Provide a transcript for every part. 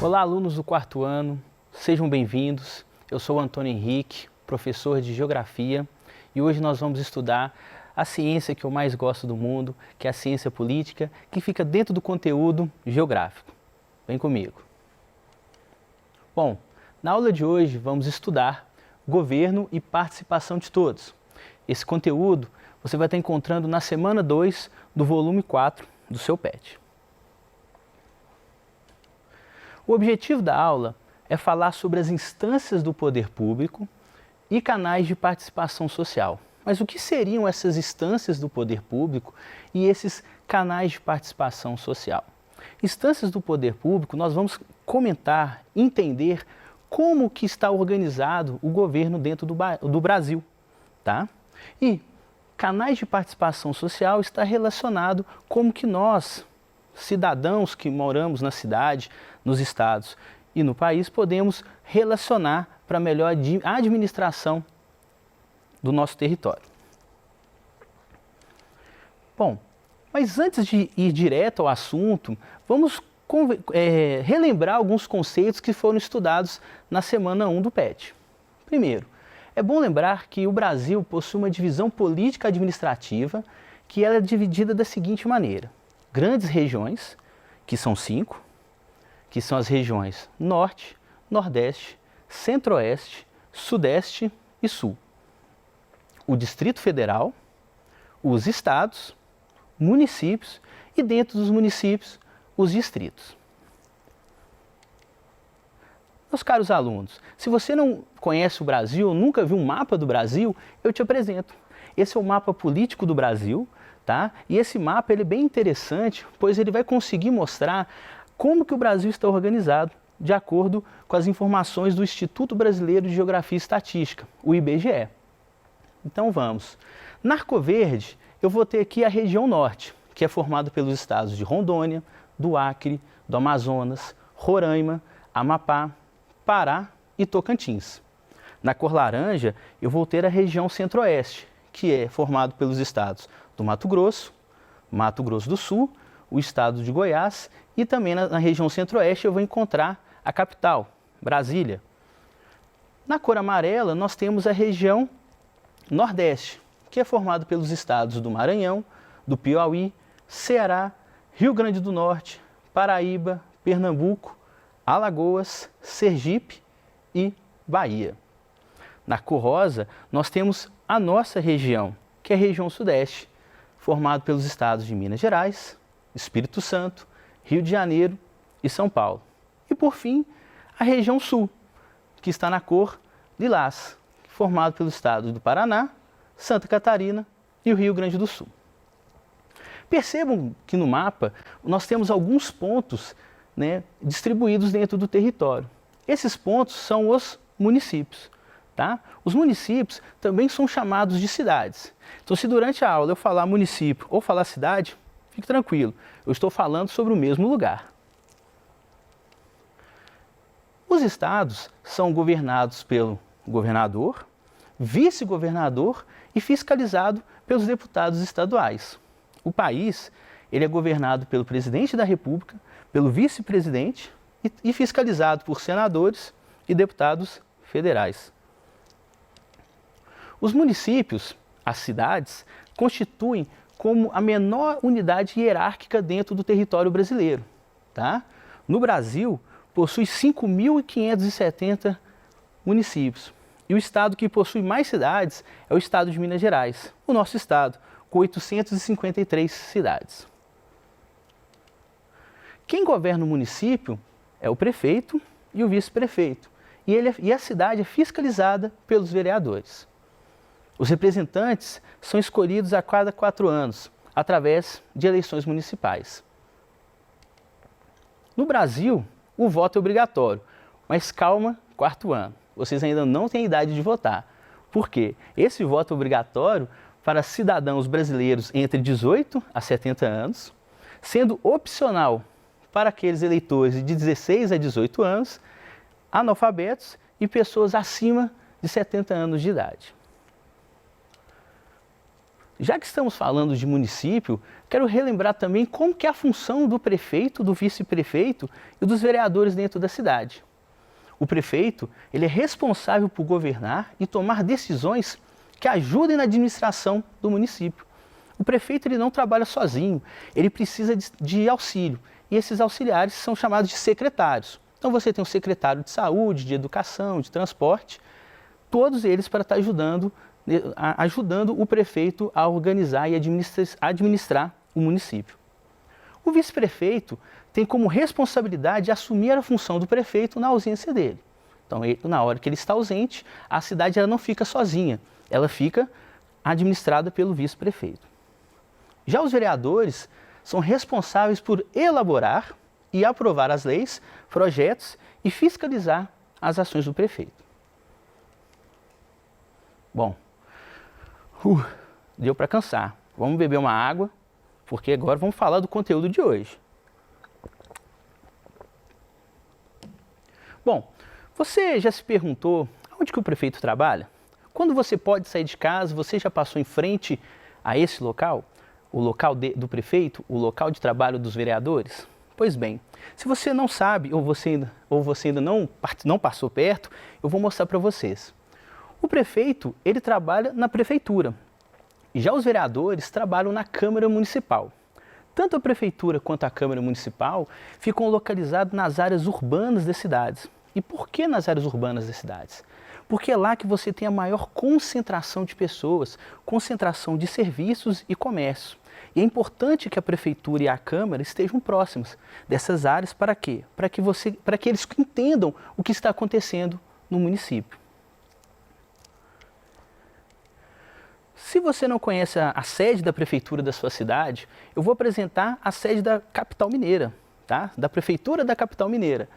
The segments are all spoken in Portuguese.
Olá, alunos do quarto ano, sejam bem-vindos. Eu sou o Antônio Henrique, professor de Geografia, e hoje nós vamos estudar a ciência que eu mais gosto do mundo, que é a ciência política, que fica dentro do conteúdo geográfico. Vem comigo. Bom, na aula de hoje vamos estudar governo e participação de todos. Esse conteúdo você vai estar encontrando na semana 2 do volume 4 do seu PET. O objetivo da aula é falar sobre as instâncias do poder público e canais de participação social. Mas o que seriam essas instâncias do poder público e esses canais de participação social? Instâncias do poder público, nós vamos comentar, entender como que está organizado o governo dentro do Brasil, tá? E canais de participação social está relacionado como que nós, cidadãos que moramos na cidade, nos estados e no país, podemos relacionar para melhor administração do nosso território. Bom, mas antes de ir direto ao assunto, vamos relembrar alguns conceitos que foram estudados na semana 1 do PET. Primeiro, é bom lembrar que o Brasil possui uma divisão política administrativa que ela é dividida da seguinte maneira: grandes regiões, que são 5, que são as regiões Norte, Nordeste, Centro-Oeste, Sudeste e Sul. O Distrito Federal, os estados, municípios e, dentro dos municípios, os distritos. Meus caros alunos, se você não conhece o Brasil, nunca viu um mapa do Brasil, eu te apresento. Esse é o mapa político do Brasil, tá? E esse mapa ele é bem interessante, pois ele vai conseguir mostrar como que o Brasil está organizado, de acordo com as informações do Instituto Brasileiro de Geografia e Estatística, o IBGE. Então vamos. Na cor verde, eu vou ter aqui a região norte, que é formada pelos estados de Rondônia, do Acre, do Amazonas, Roraima, Amapá, Pará e Tocantins. Na cor laranja, eu vou ter a região centro-oeste, que é formado pelos estados do Mato Grosso do Sul, o estado de Goiás e também na região centro-oeste eu vou encontrar a capital, Brasília. Na cor amarela, nós temos a região nordeste, que é formado pelos estados do Maranhão, do Piauí, Ceará, Rio Grande do Norte, Paraíba, Pernambuco, Alagoas, Sergipe e Bahia. Na cor rosa, nós temos a nossa região, que é a região sudeste, formado pelos estados de Minas Gerais, Espírito Santo, Rio de Janeiro e São Paulo. E por fim, a região sul, que está na cor lilás, formado pelos estados do Paraná, Santa Catarina e o Rio Grande do Sul. Percebam que no mapa nós temos alguns pontos, distribuídos dentro do território. Esses pontos são os municípios. Tá? Os municípios também são chamados de cidades. Então, se durante a aula eu falar município ou falar cidade, fique tranquilo, eu estou falando sobre o mesmo lugar. Os estados são governados pelo governador, vice-governador e fiscalizado pelos deputados estaduais. O país ele é governado pelo presidente da República, pelo vice-presidente e fiscalizado por senadores e deputados federais. Os municípios, as cidades, constituem como a menor unidade hierárquica dentro do território brasileiro. Tá? No Brasil, possui 5.570 municípios. E o estado que possui mais cidades é o estado de Minas Gerais, o nosso estado, com 853 cidades. Quem governa o município é o prefeito e o vice-prefeito. E a cidade é fiscalizada pelos vereadores. Os representantes são escolhidos a cada 4 anos, através de eleições municipais. No Brasil, o voto é obrigatório, mas calma, 4º ano. Vocês ainda não têm idade de votar. Por quê? Esse voto é obrigatório para cidadãos brasileiros entre 18 a 70 anos, sendo opcional para aqueles eleitores de 16 a 18 anos, analfabetos e pessoas acima de 70 anos de idade. Já que estamos falando de município, quero relembrar também como que é a função do prefeito, do vice-prefeito e dos vereadores dentro da cidade. O prefeito, ele é responsável por governar e tomar decisões que ajudem na administração do município. O prefeito ele não trabalha sozinho, ele precisa de auxílio. E esses auxiliares são chamados de secretários. Então você tem um secretário de saúde, de educação, de transporte, todos eles para estar ajudando o prefeito a organizar e administrar o município. O vice-prefeito tem como responsabilidade assumir a função do prefeito na ausência dele. Então, na hora que ele está ausente, a cidade ela não fica sozinha, ela fica administrada pelo vice-prefeito. Já os vereadores são responsáveis por elaborar e aprovar as leis, projetos e fiscalizar as ações do prefeito. Bom, deu para cansar. Vamos beber uma água, porque agora vamos falar do conteúdo de hoje. Bom, você já se perguntou onde que o prefeito trabalha? Quando você pode sair de casa, você já passou em frente a esse local? O local do prefeito, o local de trabalho dos vereadores? Pois bem, se você não sabe ou você ainda não passou perto, eu vou mostrar para vocês. O prefeito, ele trabalha na prefeitura. Já os vereadores trabalham na Câmara Municipal. Tanto a prefeitura quanto a Câmara Municipal ficam localizados nas áreas urbanas das cidades. E por que nas áreas urbanas das cidades? Porque é lá que você tem a maior concentração de pessoas, concentração de serviços e comércio. E é importante que a prefeitura e a Câmara estejam próximas dessas áreas para quê? Para que eles entendam o que está acontecendo no município. Se você não conhece a sede da prefeitura da sua cidade, eu vou apresentar a sede da capital mineira, tá? Da prefeitura da capital mineira,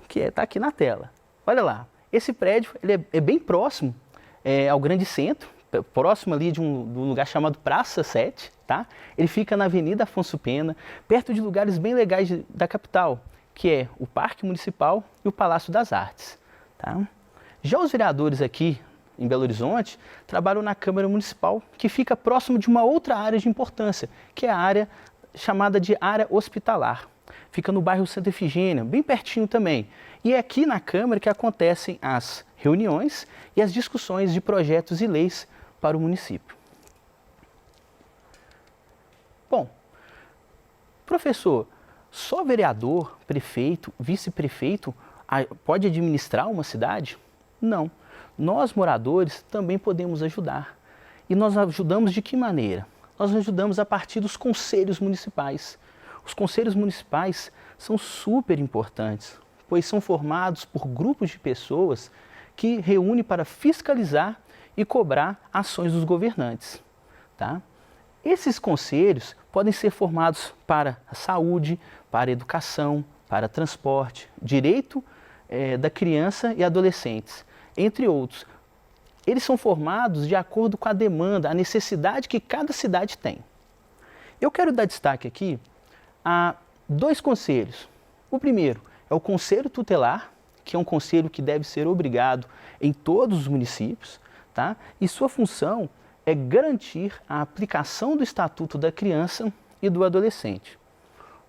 que está aqui na tela. Olha lá, esse prédio ele é bem próximo ao grande centro, próximo ali de um lugar chamado Praça 7, tá? Ele fica na Avenida Afonso Pena, perto de lugares bem legais da capital, que é o Parque Municipal e o Palácio das Artes, tá? Já os vereadores aqui em Belo Horizonte trabalham na Câmara Municipal, que fica próximo de uma outra área de importância, que é a área chamada de área hospitalar. Fica no bairro Santa Efigênia, bem pertinho também. E é aqui na Câmara que acontecem as reuniões e as discussões de projetos e leis para o município. Bom, professor, só vereador, prefeito, vice-prefeito pode administrar uma cidade? Não. Nós, moradores, também podemos ajudar. E nós ajudamos de que maneira? Nós ajudamos a partir dos conselhos municipais. Os conselhos municipais são super importantes, pois são formados por grupos de pessoas que reúnem para fiscalizar e cobrar ações dos governantes, tá? Esses conselhos podem ser formados para a saúde, para a educação, para transporte, direito da criança e adolescentes, entre outros. Eles são formados de acordo com a demanda, a necessidade que cada cidade tem. Eu quero dar destaque aqui a dois conselhos. O primeiro é o Conselho Tutelar, que é um conselho que deve ser obrigado em todos os municípios, tá? E sua função é garantir a aplicação do Estatuto da Criança e do Adolescente.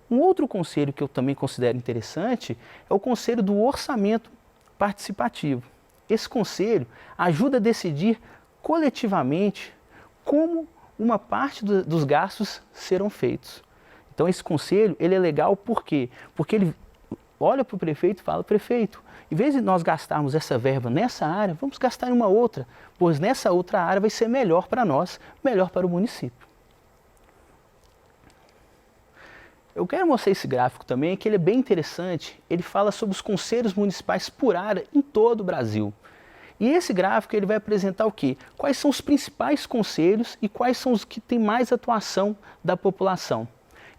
Um outro conselho que eu também considero interessante é o Conselho do Orçamento Participativo. Esse conselho ajuda a decidir coletivamente como uma parte dos gastos serão feitos. Então esse conselho ele é legal por quê? Porque ele olha para o prefeito e fala: prefeito, em vez de nós gastarmos essa verba nessa área, vamos gastar em uma outra, pois nessa outra área vai ser melhor para nós, melhor para o município. Eu quero mostrar esse gráfico também, que ele é bem interessante. Ele fala sobre os conselhos municipais por área em todo o Brasil. E esse gráfico ele vai apresentar o quê? Quais são os principais conselhos e quais são os que têm mais atuação da população.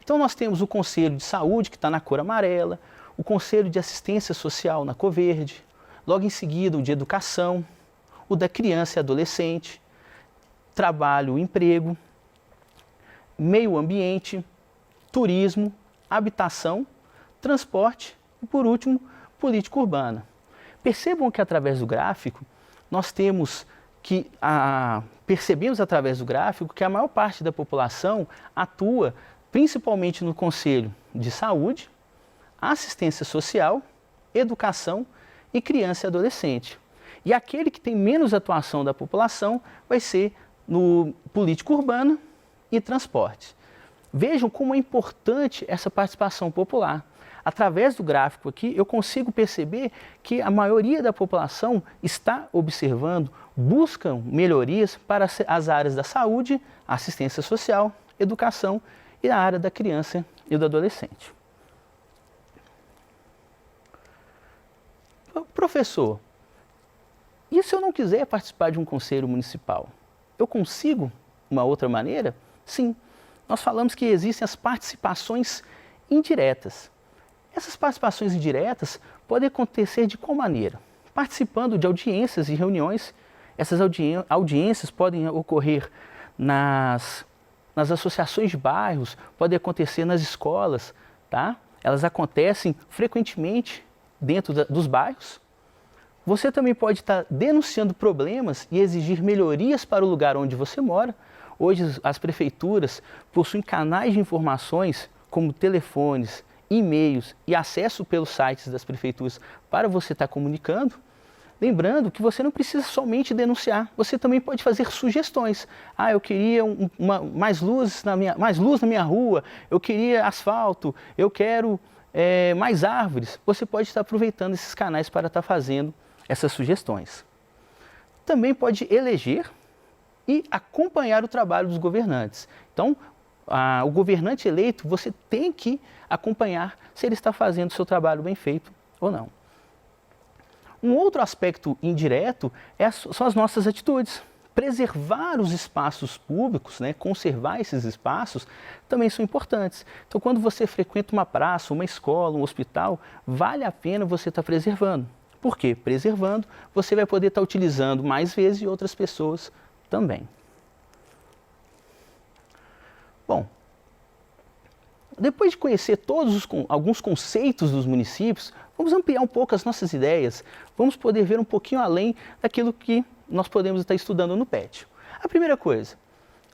Então nós temos o Conselho de Saúde, que está na cor amarela, o Conselho de Assistência Social na cor verde, logo em seguida o de Educação, o da Criança e Adolescente, Trabalho e Emprego, Meio Ambiente, Turismo, Habitação, Transporte e, por último, Política Urbana. Percebam que através do gráfico nós temos que percebemos através do gráfico que a maior parte da população atua principalmente no Conselho de Saúde, Assistência Social, Educação e Criança e Adolescente. E aquele que tem menos atuação da população vai ser no Política Urbana e Transporte. Vejam como é importante essa participação popular. Através do gráfico aqui, eu consigo perceber que a maioria da população está observando, buscam melhorias para as áreas da saúde, assistência social, educação e a área da criança e do adolescente. Professor, e se eu não quiser participar de um conselho municipal? Eu consigo uma outra maneira? Sim, nós falamos que existem as participações indiretas. Essas participações indiretas podem acontecer de qual maneira? Participando de audiências e reuniões. Essas audiências podem ocorrer nas associações de bairros, podem acontecer nas escolas, tá? Elas acontecem frequentemente dentro dos bairros. Você também pode estar denunciando problemas e exigir melhorias para o lugar onde você mora. Hoje as prefeituras possuem canais de informações como telefones, e-mails e acesso pelos sites das prefeituras para você estar comunicando. Lembrando que você não precisa somente denunciar, você também pode fazer sugestões. Eu queria mais luz na minha rua, eu queria asfalto, eu quero mais árvores. Você pode estar aproveitando esses canais para estar fazendo essas sugestões. Também pode eleger e acompanhar o trabalho dos governantes. Então, o governante eleito, você tem que acompanhar se ele está fazendo o seu trabalho bem feito ou não. Um outro aspecto indireto são as nossas atitudes. Preservar os espaços públicos, né, conservar esses espaços, também são importantes. Então, quando você frequenta uma praça, uma escola, um hospital, vale a pena você estar preservando. Por quê? Preservando, você vai poder estar utilizando mais vezes e outras pessoas também. Bom, depois de conhecer alguns conceitos dos municípios, vamos ampliar um pouco as nossas ideias, vamos poder ver um pouquinho além daquilo que nós podemos estar estudando no PET. A primeira coisa,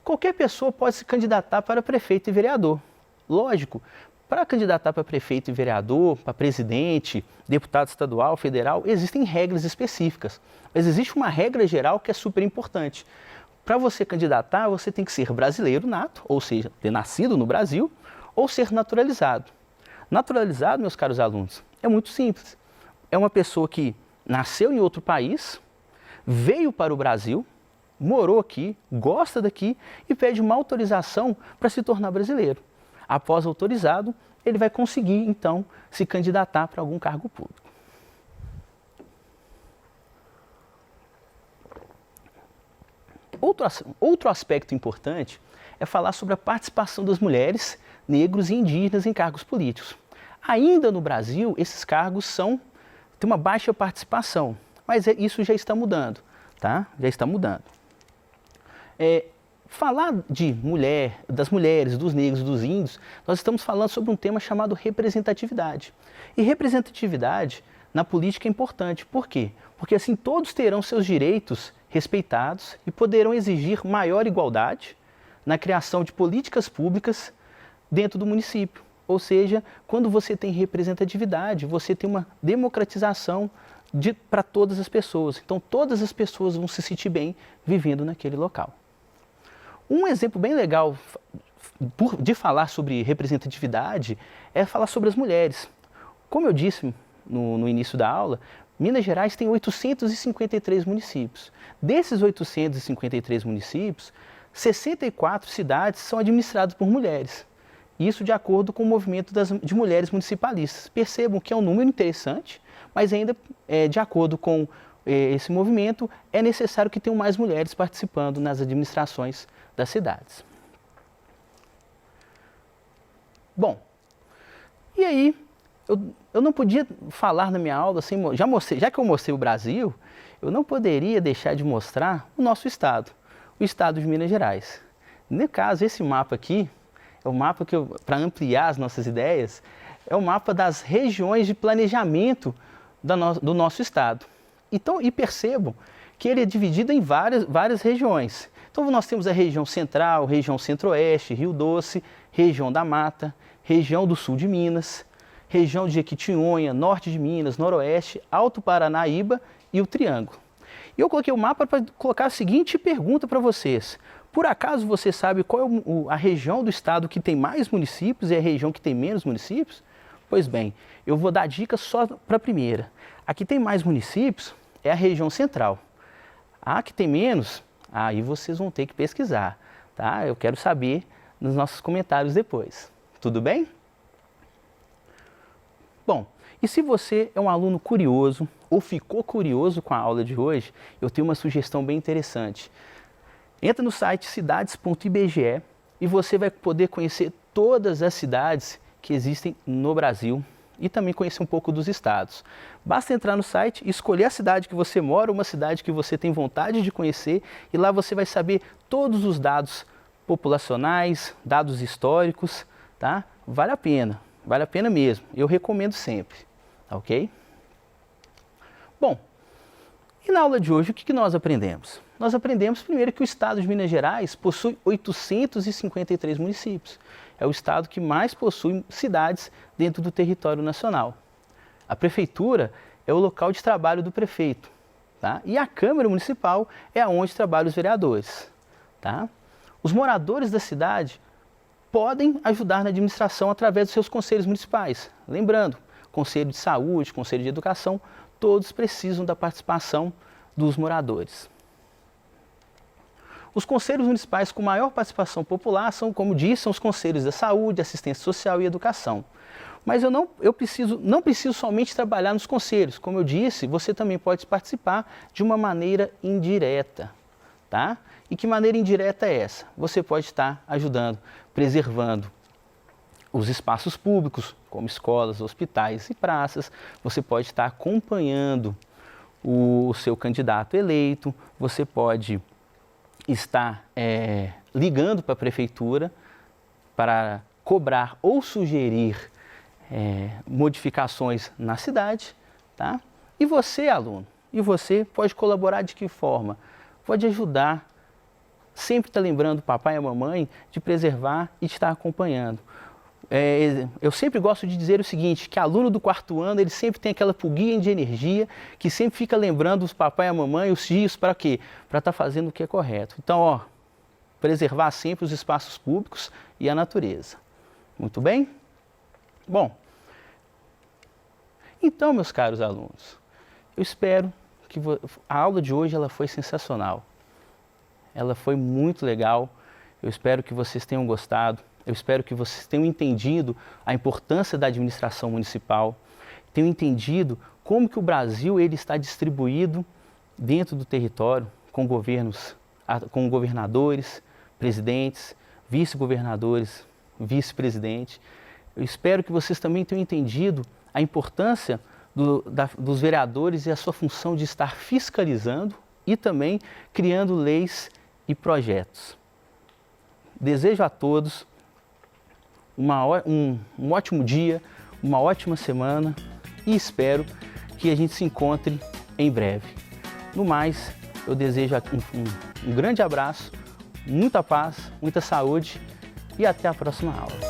qualquer pessoa pode se candidatar para prefeito e vereador. Lógico, para candidatar para prefeito e vereador, para presidente, deputado estadual, federal, existem regras específicas, mas existe uma regra geral que é super importante. Para você candidatar, você tem que ser brasileiro nato, ou seja, ter nascido no Brasil, ou ser naturalizado. Naturalizado, meus caros alunos, é muito simples. É uma pessoa que nasceu em outro país, veio para o Brasil, morou aqui, gosta daqui e pede uma autorização para se tornar brasileiro. Após autorizado, ele vai conseguir, então, se candidatar para algum cargo público. Outro aspecto importante é falar sobre a participação das mulheres, negros e indígenas em cargos políticos. Ainda no Brasil, esses cargos têm uma baixa participação, mas isso já está mudando, tá? Já está mudando. Falar das mulheres, dos negros, dos índios, nós estamos falando sobre um tema chamado representatividade. E representatividade na política é importante. Por quê? Porque assim todos terão seus direitos respeitados e poderão exigir maior igualdade na criação de políticas públicas dentro do município. Ou seja, quando você tem representatividade, você tem uma democratização para todas as pessoas. Então, todas as pessoas vão se sentir bem vivendo naquele local. Um exemplo bem legal de falar sobre representatividade é falar sobre as mulheres. Como eu disse no início da aula, Minas Gerais tem 853 municípios. Desses 853 municípios, 64 cidades são administradas por mulheres. Isso de acordo com o movimento de mulheres municipalistas. Percebam que é um número interessante, mas ainda de acordo com esse movimento, é necessário que tenham mais mulheres participando nas administrações das cidades. Bom, e aí, eu não podia falar na minha aula, já que eu mostrei o Brasil, eu não poderia deixar de mostrar o nosso estado, o estado de Minas Gerais. No caso, esse mapa aqui, é o mapa que, para ampliar as nossas ideias, é o mapa das regiões de planejamento do nosso estado. Então, e percebam que ele é dividido em várias regiões. Então, Então nós temos a região central, região centro-oeste, Rio Doce, região da Mata, região do sul de Minas, região de Jequitinhonha, norte de Minas, noroeste, Alto Paranaíba e o Triângulo. E eu coloquei o mapa para colocar a seguinte pergunta para vocês. Por acaso você sabe qual é a região do estado que tem mais municípios e a região que tem menos municípios? Pois bem, eu vou dar dicas só para a primeira. A que tem mais municípios é a região central. A que tem menos, aí vocês vão ter que pesquisar, tá? Eu quero saber nos nossos comentários depois. Tudo bem? Bom, e se você é um aluno curioso ou ficou curioso com a aula de hoje, eu tenho uma sugestão bem interessante. Entra no site cidades.ibge e você vai poder conhecer todas as cidades que existem no Brasil e também conhecer um pouco dos estados. Basta entrar no site, escolher a cidade que você mora, uma cidade que você tem vontade de conhecer e lá você vai saber todos os dados populacionais, dados históricos, tá? Vale a pena mesmo, eu recomendo sempre, tá ok? Bom, e na aula de hoje o que nós aprendemos? Nós aprendemos primeiro que o estado de Minas Gerais possui 853 municípios. É o estado que mais possui cidades dentro do território nacional. A prefeitura é o local de trabalho do prefeito, tá? E a Câmara Municipal é onde trabalham os vereadores, tá? Os moradores da cidade podem ajudar na administração através dos seus conselhos municipais. Lembrando, Conselho de Saúde, Conselho de Educação, todos precisam da participação dos moradores. Os conselhos municipais com maior participação popular são, como disse, são os conselhos da saúde, assistência social e educação. Mas eu não preciso somente trabalhar nos conselhos. Como eu disse, você também pode participar de uma maneira indireta, tá? E que maneira indireta é essa? Você pode estar ajudando, preservando os espaços públicos, como escolas, hospitais e praças. Você pode estar acompanhando o seu candidato eleito, você pode estar ligando para a prefeitura para cobrar ou sugerir modificações na cidade, tá? E você, aluno, pode colaborar de que forma? Pode ajudar, sempre estar lembrando o papai e a mamãe de preservar e de estar acompanhando. Eu sempre gosto de dizer o seguinte, que aluno do quarto ano, ele sempre tem aquela pulguinha de energia, que sempre fica lembrando os papai e a mamãe, os tios, para quê? Para estar fazendo o que é correto. Então, preservar sempre os espaços públicos e a natureza. Muito bem? Bom, então, meus caros alunos, eu espero que a aula de hoje ela foi sensacional. Ela foi muito legal. Eu espero que vocês tenham gostado. Eu espero que vocês tenham entendido a importância da administração municipal, tenham entendido como que o Brasil ele está distribuído dentro do território, com governadores, presidentes, vice-governadores, vice-presidente. Eu espero que vocês também tenham entendido a importância dos vereadores e a sua função de estar fiscalizando e também criando leis e projetos. Desejo a todos um ótimo dia, uma ótima semana e espero que a gente se encontre em breve. No mais, eu desejo um grande abraço, muita paz, muita saúde e até a próxima aula.